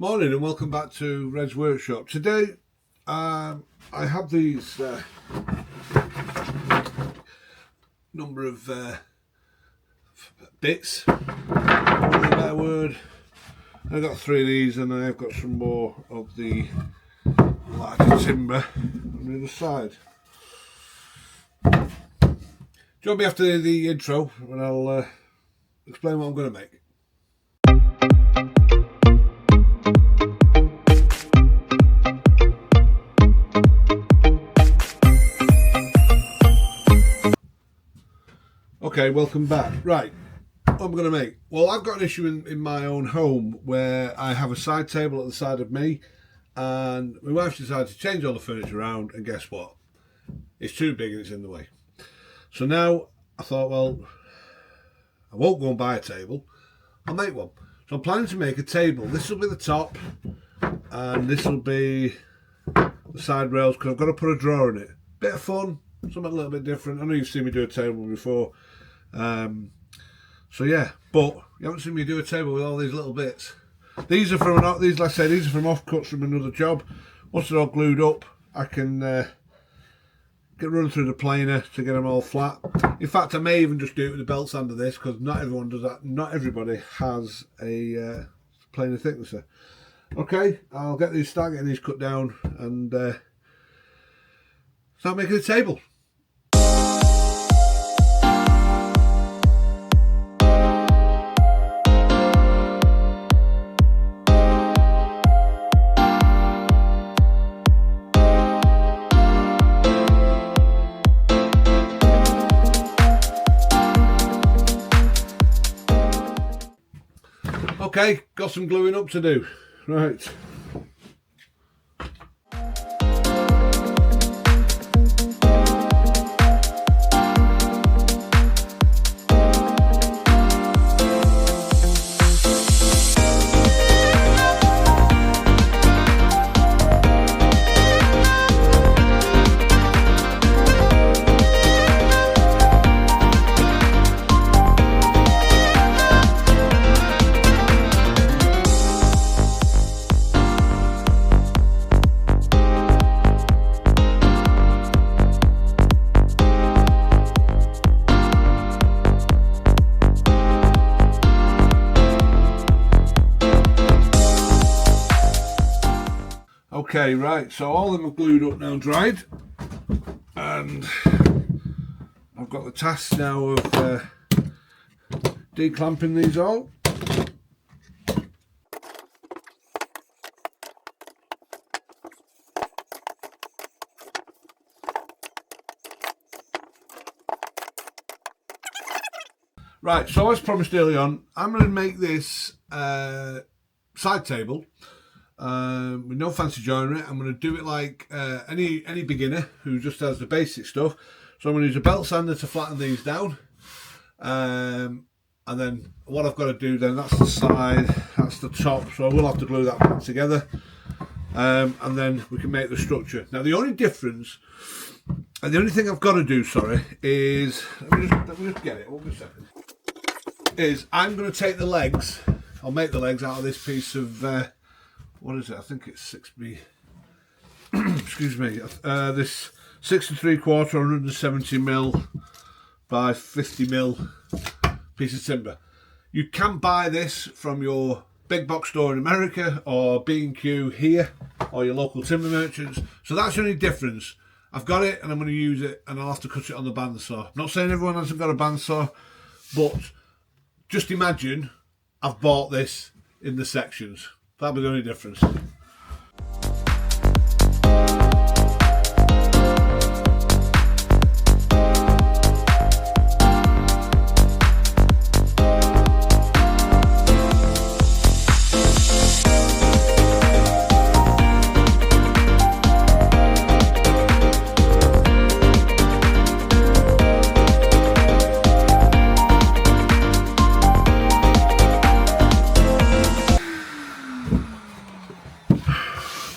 Morning and welcome back to Red's Workshop. Today I have these number of bits, their word. I've got 3 of these and I've got some more of the larger timber on the other side. Join me after the intro and I'll explain what I'm going to make. Okay, welcome back. Right, what am I going to make? Well, I've got an issue in my own home where I have a side table at the side of me and my wife decided to change all the furniture around, and guess what? It's too big and it's in the way. So now I thought, well, I won't go and buy a table, I'll make one. So I'm planning to make a table. This will be the top and this will be the side rails because I've got to put a drawer in it. Bit of fun, something a little bit different. I know you've seen me do a table before. So yeah, but you haven't seen me do a table with all these little bits. These are from these are from offcuts from another job. Once they're all glued up, I can get run through the planer to get them all flat. In fact, I may even just do it with the belt sander this, because not everyone does that. Not everybody has a planer thicknesser. Okay, I'll start getting these cut down and start making a table. Okay, got some gluing up to do. Right. Okay, right, so all of them are glued up now, dried, and I've got the task now of declamping these all. Right, so as promised early on, I'm going to make this side table. With no fancy joinery. I'm going to do it like any beginner who just has the basic stuff. So I'm going to use a belt sander to flatten these down, and then what I've got to do then, that's the side, that's the top, so I will have to glue that back together, and then we can make the structure. Now the only difference, and the only thing I've got to do, is let me just get it, hold on a second, is I'm going to take the legs, I'll make the legs out of this piece of what is it? I think it's 6B. Excuse me. This 6 3/4 170mm by 50mm piece of timber. You can buy this from your big box store in America or B&Q here or your local timber merchants. So that's the only difference. I've got it and I'm going to use it and I'll have to cut it on the bandsaw. I'm not saying everyone hasn't got a bandsaw, but just imagine I've bought this in the sections. That'll be the only difference.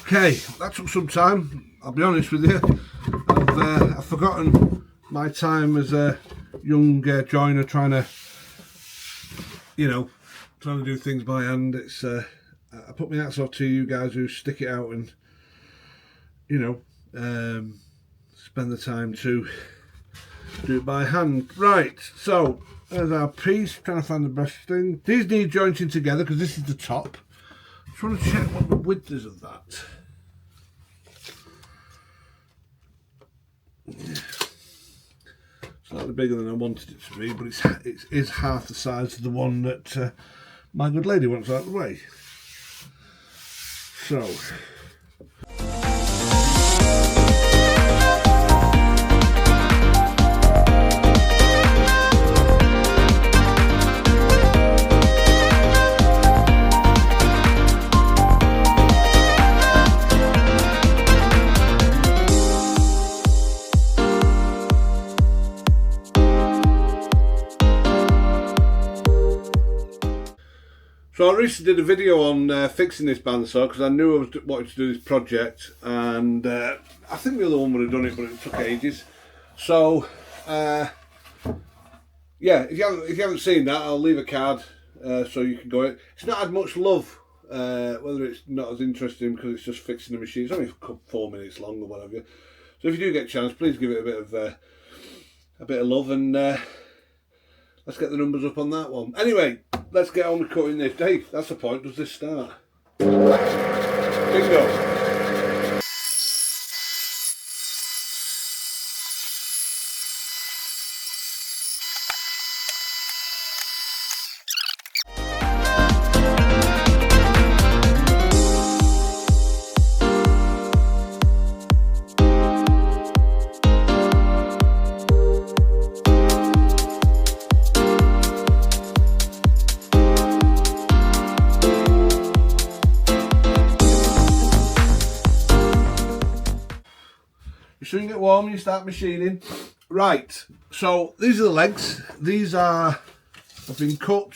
Okay, that took some time, I'll be honest with you. I've forgotten my time as a young joiner trying to do things by hand. It's I put my hats off to you guys who stick it out and, you know, spend the time to do it by hand. Right, so there's our piece. Trying to find the best thing. These need jointing together because this is the top. Just want to check what the width is of that. Slightly bigger than I wanted it to be, but it is half the size of the one that my good lady wants out of the way. So. So I recently did a video on fixing this bandsaw because I knew I was wanting to do this project, and I think the other one would have done it, but it took ages. So yeah, if you haven't seen that, I'll leave a card so you can go in. It's not had much love, whether it's not as interesting because it's just fixing the machine. It's only 4 minutes long or whatever. So if you do get a chance, please give it a bit of love, and let's get the numbers up on that one. Anyway, let's get on with cutting this. Dave, that's the point. Does this start? Bingo. You soon get warm and you start machining. Right, so these are the legs. These have been cut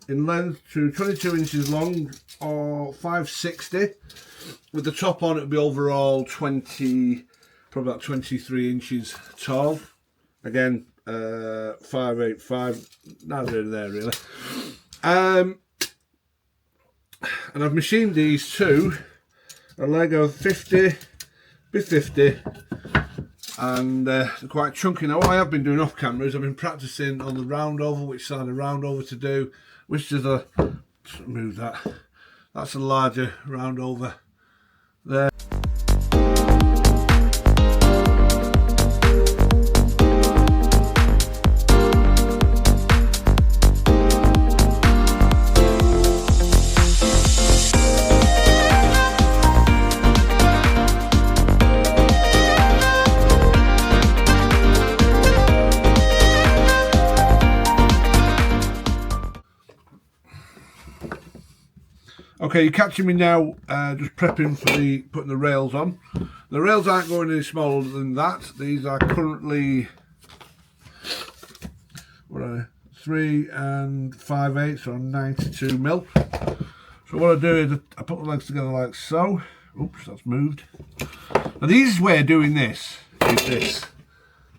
in length to 22 inches long or 560. With the top on, it'll be overall probably about 23 inches tall. Again, 585, neither there really. And I've machined these to a leg of 50 by 50, and they're quite chunky. Now what I have been doing off camera is I've been practicing on the round over, which side of round over to do, which is move that, that's a larger round over there. Okay, you're catching me now, just prepping for putting the rails on. The rails aren't going any smaller than that. These are currently, what are they? 3 5/8, so 92 mil. So what I do is I put the legs together like so. Oops, that's moved. Now the easiest way of doing this is this.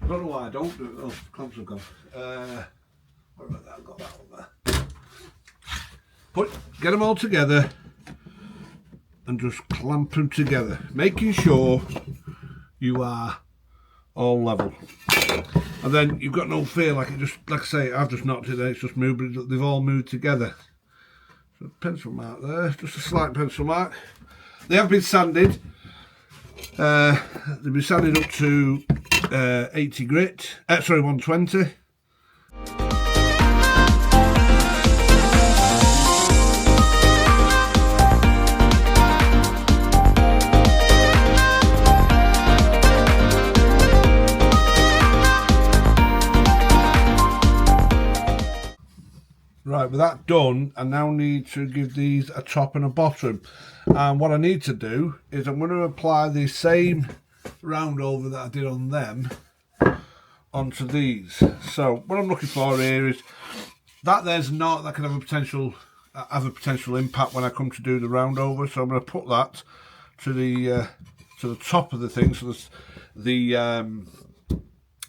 I don't know why I don't do it. Oh, the clamps have gone. What about that? I've got that one there. Get them all together and just clamp them together, making sure you are all level. And then you've got no fear, like it just, like I say, I've just knocked it there, it's just moved, but they've all moved together. So pencil mark there, just a slight pencil mark. They have been sanded. They've been sanded up to 80 grit, sorry, 120. Right, with that done, I now need to give these a top and a bottom. And what I need to do is I'm going to apply the same round over that I did on them onto these. So what I'm looking for here is that there's not, that can have a potential impact when I come to do the round over. So I'm going to put that to the top of the thing, so the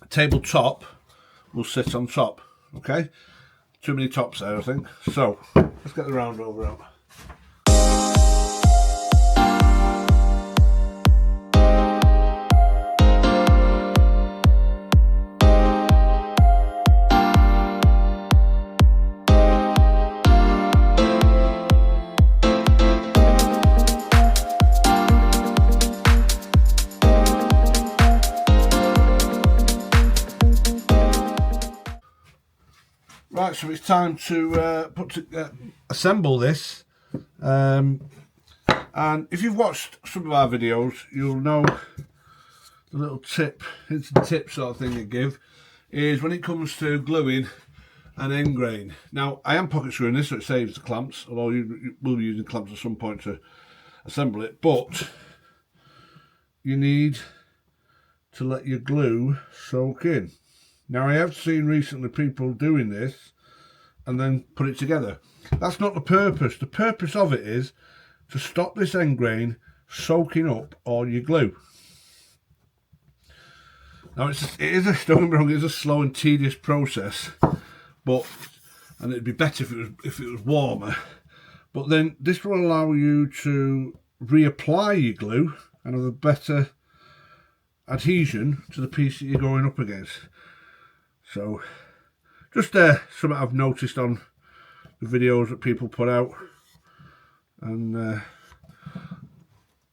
tabletop will sit on top. Okay. Too many tops there, I think. So, let's get the round over out. Right, so it's time to assemble this. And if you've watched some of our videos, you'll know the little tip, instant tip sort of thing they give, is when it comes to gluing an end grain. Now, I am pocket screwing this, so it saves the clamps, although you will be using clamps at some point to assemble it. But you need to let your glue soak in. Now, I have seen recently people doing this and then put it together. That's not the purpose. The purpose of it is to stop this end grain soaking up all your glue. Now, don't get me wrong, it's a slow and tedious process, and it'd be better if it was warmer. But then this will allow you to reapply your glue and have a better adhesion to the piece that you're going up against. So, just something I've noticed on the videos that people put out, and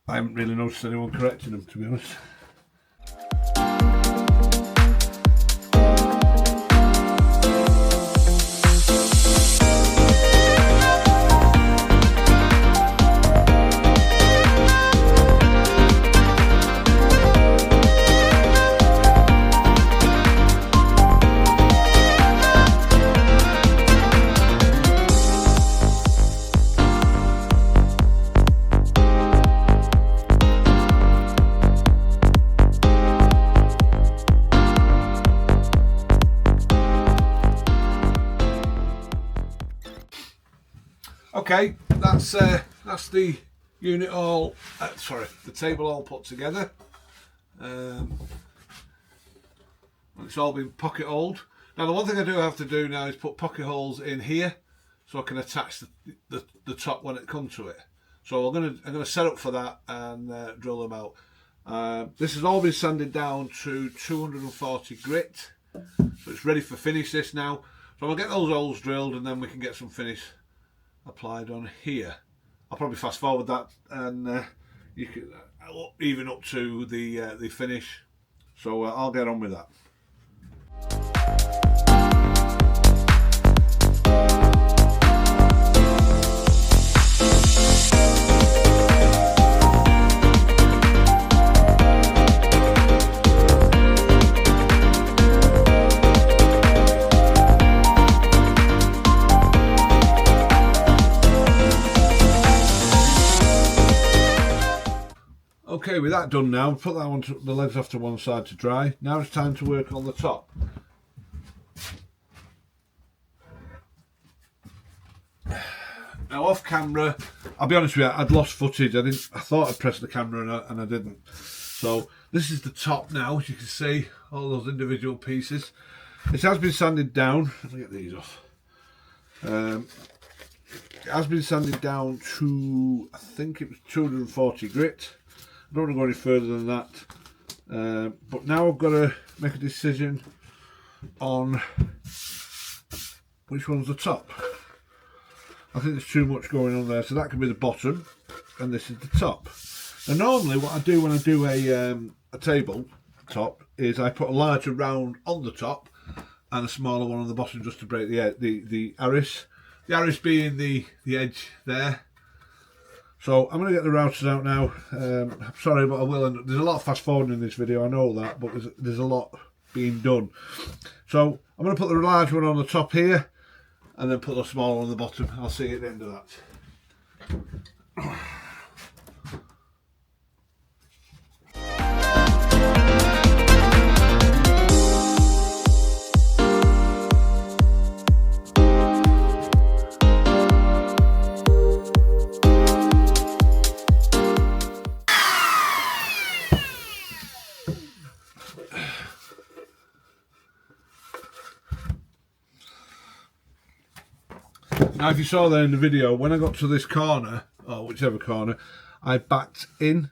I haven't really noticed anyone correcting them, to be honest. Okay, that's the unit all, the table all put together. It's all been pocket holed. Now, the one thing I do have to do now is put pocket holes in here so I can attach the top when it comes to it. So I'm gonna set up for that and drill them out. This has all been sanded down to 240 grit, so it's ready for finish this now. So I'll get those holes drilled and then we can get some finish applied on here. I'll probably fast forward that and you can even up to the finish. So I'll get on with that. Okay, with that done now, put that one the legs off to one side to dry. Now it's time to work on the top. Now off camera, I'll be honest with you, I'd lost footage. I thought I'd pressed the camera and I didn't. So this is the top now, as you can see, all those individual pieces. It has been sanded down. Let me get these off. It has been sanded down to, I think it was 240 grit. I don't want to go any further than that, but now I've got to make a decision on which one's the top. I think there's too much going on there, so that can be the bottom and this is the top. Now normally what I do when I do a table top is I put a larger round on the top and a smaller one on the bottom just to break the arris. The arris being the edge there. So I'm going to get the routers out now. I'm sorry, but I will. And there's a lot of fast forwarding in this video, I know that, but there's a lot being done. So I'm going to put the large one on the top here, and then put the small one on the bottom. I'll see you at the end of that. Now, if you saw there in the video, when I got to this corner, or whichever corner, I backed in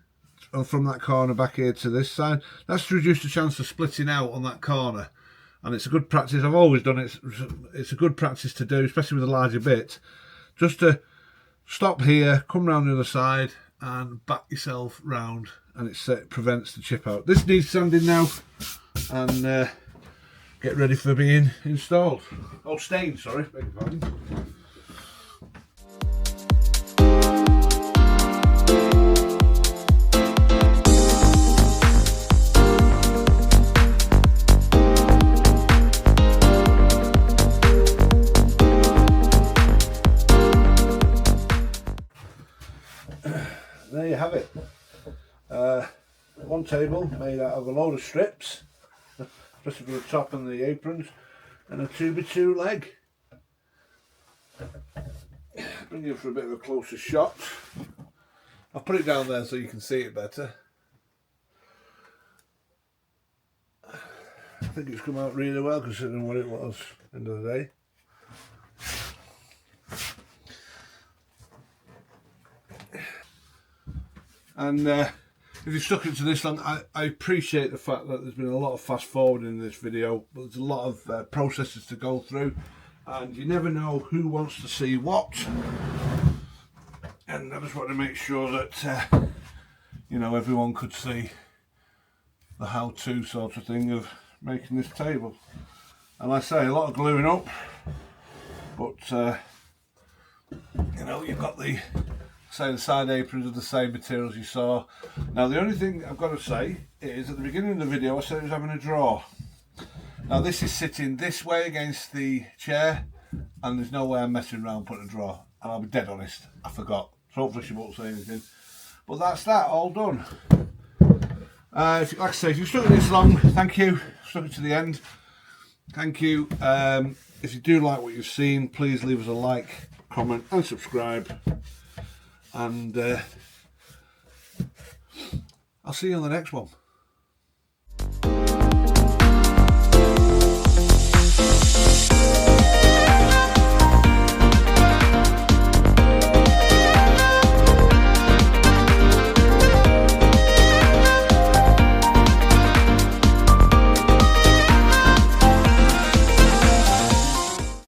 from that corner back here to this side. That's to reduce the chance of splitting out on that corner. And it's a good practice. I've always done it. It's a good practice to do, especially with a larger bit. Just to stop here, come round the other side, and back yourself round, and it prevents the chip out. This needs sanding now, and get ready for being installed. Oh, stained, sorry, beg your pardon. There you have it. One table made out of a load of strips, especially for the top and the aprons, and a 2x2 leg. Bring you for a bit of a closer shot. I'll put it down there so you can see it better. I think it's come out really well considering what it was at the end of the day. And if you've stuck it to this long, I appreciate the fact that there's been a lot of fast forwarding in this video, but there's a lot of processes to go through, and you never know who wants to see what. And I just want to make sure that you know, everyone could see the how-to sort of thing of making this table. And like I say, a lot of gluing up, but you know, you've got the side aprons of the same materials you saw. Now the only thing I've got to say is at the beginning of the video I said it was having a drawer. Now this is sitting this way against the chair, and there's no way I'm messing around putting a drawer, and I'll be dead honest, I forgot. So hopefully she won't say anything. But that's that, all done. Like I say, if you've stuck it this long, thank you. Stuck it to the end, thank you. If you do like what you've seen, please leave us a like, comment and subscribe. And I'll see you on the next one.